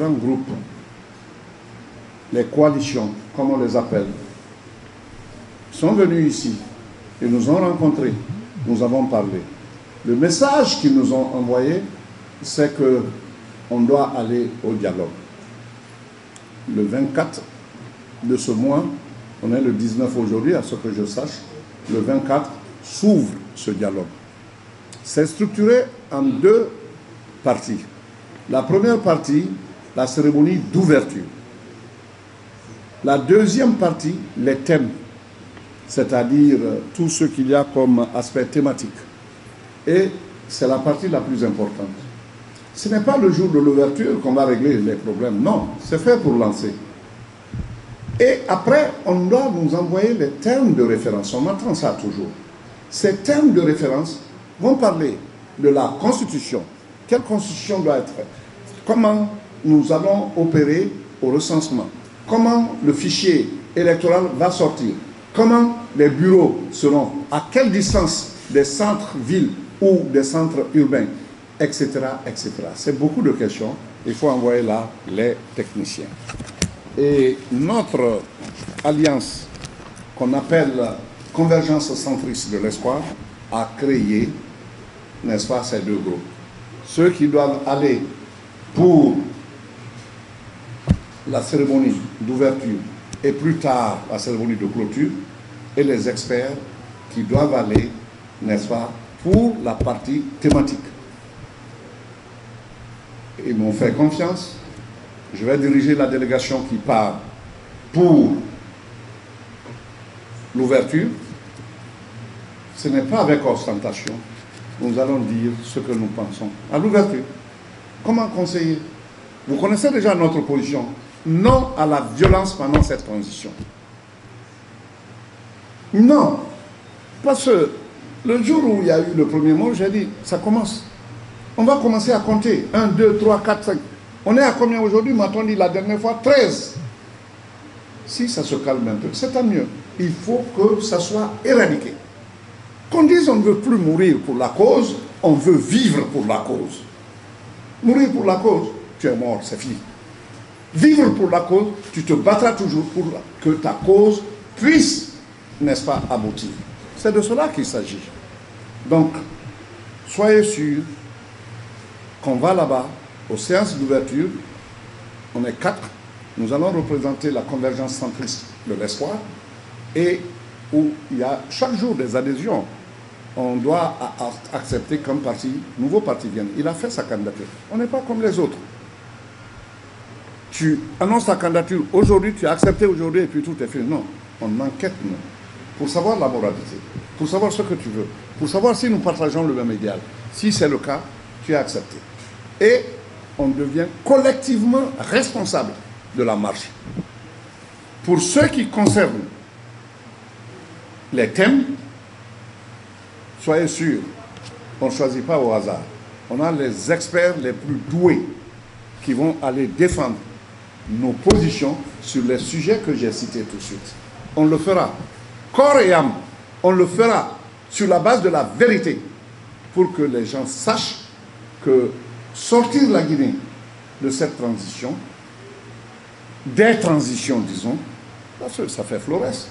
grands groupes, les coalitions, comme on les appelle, sont venus ici et nous ont rencontrés, nous avons parlé. Le message qu'ils nous ont envoyé, c'est qu'on doit aller au dialogue. Le 24 de ce mois, on est le 19 aujourd'hui, à ce que je sache, le 24 s'ouvre ce dialogue. C'est structuré en deux parties. La première partie, la cérémonie d'ouverture. La deuxième partie, les thèmes, c'est-à-dire tout ce qu'il y a comme aspect thématique. Et c'est la partie la plus importante. Ce n'est pas le jour de l'ouverture qu'on va régler les problèmes, non, c'est fait pour lancer. Et après, on doit nous envoyer les termes de référence, on attend ça toujours. Ces termes de référence vont parler de la Constitution. Quelle Constitution doit être faite? Comment nous allons opérer au recensement? Comment le fichier électoral va sortir? Comment les bureaux seront? À quelle distance des centres-villes ou des centres urbains? Etc. etc. C'est beaucoup de questions. Il faut envoyer là les techniciens. Et notre alliance, qu'on appelle Convergence centriste de l'espoir, a créé, n'est-ce pas, ces deux groupes. Ceux qui doivent aller pour la cérémonie d'ouverture et plus tard la cérémonie de clôture, et les experts qui doivent aller, n'est-ce pas, pour la partie thématique. Ils m'ont fait confiance. Je vais diriger la délégation qui part pour l'ouverture. Ce n'est pas avec ostentation. Nous allons dire ce que nous pensons à l'ouverture. Comment conseiller? Vous connaissez déjà notre position. Non à la violence pendant cette transition. Non. Parce que le jour où il y a eu le premier mot, j'ai dit, ça commence. On va commencer à compter. 1, 2, 3, 4, 5. On est à combien aujourd'hui? M'a-t-on dit la dernière fois? 13. Si ça se calme un peu, c'est tant mieux. Il faut que ça soit éradiqué. Qu'on dise on ne veut plus mourir pour la cause, on veut vivre pour la cause. Mourir pour la cause, tu es mort, c'est fini. Vivre pour la cause, tu te battras toujours pour que ta cause puisse, n'est-ce pas, aboutir. C'est de cela qu'il s'agit. Donc, soyez sûrs qu'on va là-bas, aux séances d'ouverture, on est 4, nous allons représenter la convergence centriste de l'espoir, et où il y a chaque jour des adhésions. On doit accepter qu'un parti, nouveau parti vienne. Il a fait sa candidature. On n'est pas comme les autres. Tu annonces ta candidature aujourd'hui, tu as accepté aujourd'hui et puis tout est fait. Non, on enquête, nous, pour savoir la moralité, pour savoir ce que tu veux, pour savoir si nous partageons le même idéal. Si c'est le cas, tu as accepté. Et on devient collectivement responsable de la marche. Pour ce qui concerne les thèmes, soyez sûrs, on ne choisit pas au hasard. On a les experts les plus doués qui vont aller défendre nos positions sur les sujets que j'ai cités tout de suite. On le fera corps et âme. On le fera sur la base de la vérité pour que les gens sachent que sortir la Guinée de cette transition, des transitions disons, parce que ça fait florès.